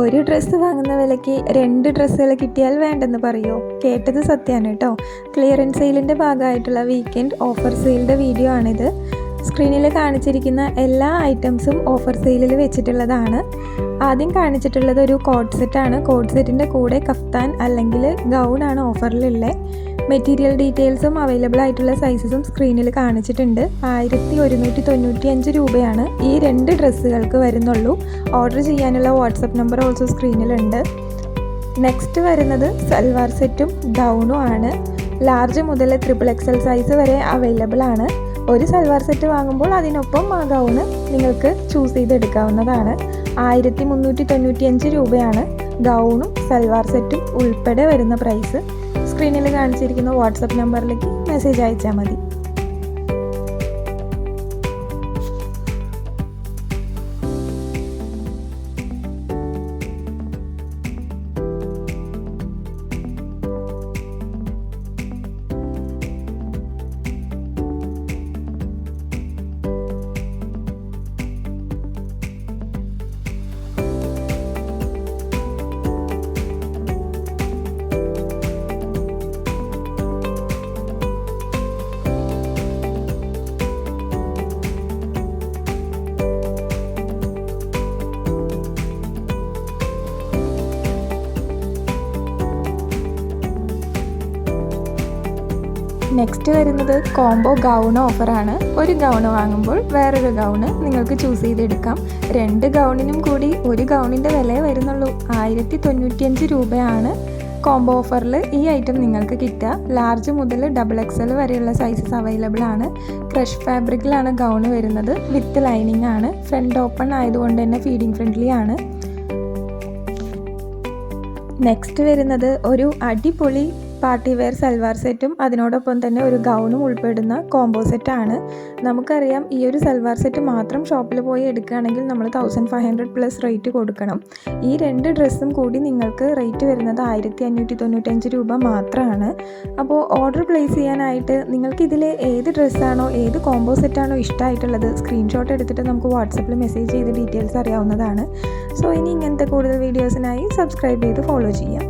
ഒരു ഡ്രസ്സ് വാങ്ങുന്ന വിലയ്ക്ക് 2 ഡ്രസ്സുകൾ കിട്ടിയാൽ വേണ്ടെന്ന് പറയുമോ? കേട്ടത് സത്യമാണ് കേട്ടോ. ക്ലിയറൻസ് സെയിലിൻ്റെ ഭാഗമായിട്ടുള്ള വീക്കെൻഡ് ഓഫർ സെയിലിൻ്റെ വീഡിയോ ആണിത്. സ്ക്രീനിൽ കാണിച്ചിരിക്കുന്ന എല്ലാ ഐറ്റംസും ഓഫർ സെയിലിൽ വെച്ചിട്ടുള്ളതാണ്. ആദ്യം കാണിച്ചിട്ടുള്ളത് ഒരു കോഡ് സെറ്റാണ്. കോഡ് സെറ്റിൻ്റെ കൂടെ കഫ്താൻ അല്ലെങ്കിൽ ഗൗണാണ് ഓഫറിലുള്ളത്. മെറ്റീരിയൽ ഡീറ്റെയിൽസും അവൈലബിൾ ആയിട്ടുള്ള സൈസസും സ്ക്രീനിൽ കാണിച്ചിട്ടുണ്ട്. 1195 രൂപയാണ് ഈ 2 ഡ്രസ്സുകൾക്ക് വരുന്നുള്ളൂ. ഓർഡർ ചെയ്യാനുള്ള വാട്സപ്പ് നമ്പർ ഓൾസോ സ്ക്രീനിലുണ്ട്. നെക്സ്റ്റ് വരുന്നത് സൽവാർ സെറ്റും ഗൗണും ആണ്. ലാർജ് മുതൽ XXL സൈസ് വരെ അവൈലബിൾ ആണ്. ഒരു സൽവാർ സെറ്റ് വാങ്ങുമ്പോൾ അതിനൊപ്പം ആ ഗൗണ് നിങ്ങൾക്ക് ചൂസ് ചെയ്തെടുക്കാവുന്നതാണ്. 1395 രൂപയാണ് ഗൗണും സൽവാർ സെറ്റും ഉൾപ്പെടെ വരുന്ന പ്രൈസ്. സ്ക്രീനിൽ കാണിച്ചിരിക്കുന്ന വാട്സപ്പ് നമ്പറിലേക്ക് മെസ്സേജ് അയച്ചാൽ മതി. നെക്സ്റ്റ് വരുന്നത് കോംബോ ഗൗൺ ഓഫറാണ്. ഒരു ഗൗണ് വാങ്ങുമ്പോൾ വേറൊരു ഗൗണ് നിങ്ങൾക്ക് ചൂസ് ചെയ്തെടുക്കാം. 2 ഗൗണിനും കൂടി ഒരു ഗൗണിൻ്റെ വില വരുന്നുള്ളൂ. 1095 രൂപയാണ് കോംബോ ഓഫറിൽ ഈ ഐറ്റം നിങ്ങൾക്ക് കിട്ടുക. ലാർജ് മുതൽ XXL വരെയുള്ള സൈസസ് അവൈലബിൾ ആണ്. ക്രഷ് ഫാബ്രിക്കിലാണ് ഗൗണ് വരുന്നത്. വിത്ത് ലൈനിങ് ആണ്. ഫ്രണ്ട് ഓപ്പൺ ആയതുകൊണ്ട് തന്നെ ഫീഡിങ് ഫ്രണ്ട്ലി ആണ്. നെക്സ്റ്റ് വരുന്നത് ഒരു അടിപൊളി പാർട്ടി വെയർ സൽവാർ സെറ്റും അതിനോടൊപ്പം തന്നെ ഒരു ഗൗണും ഉൾപ്പെടുന്ന കോംബോ സെറ്റാണ്. നമുക്കറിയാം ഈ ഒരു സൽവാർ സെറ്റ് മാത്രം ഷോപ്പിൽ പോയി എടുക്കുകയാണെങ്കിൽ നമ്മൾ 1500+ റേറ്റ് കൊടുക്കണം. ഈ 2 ഡ്രസ്സും കൂടി നിങ്ങൾക്ക് റേറ്റ് വരുന്നത് 1595 രൂപ മാത്രമാണ്. അപ്പോൾ ഓർഡർ പ്ലേസ് ചെയ്യാനായിട്ട് നിങ്ങൾക്ക് ഇതിൽ ഏത് ഡ്രസ്സാണോ ഏത് കോംബോ സെറ്റാണോ ഇഷ്ടമായിട്ടുള്ളത് സ്ക്രീൻഷോട്ട് എടുത്തിട്ട് നമുക്ക് വാട്സപ്പിൽ മെസ്സേജ് ചെയ്ത് ഡീറ്റെയിൽസ് അറിയാവുന്നതാണ്. സോ ഇനി ഇങ്ങനത്തെ കൂടുതൽ വീഡിയോസിനായി സബ്സ്ക്രൈബ് ചെയ്ത് ഫോളോ ചെയ്യാം.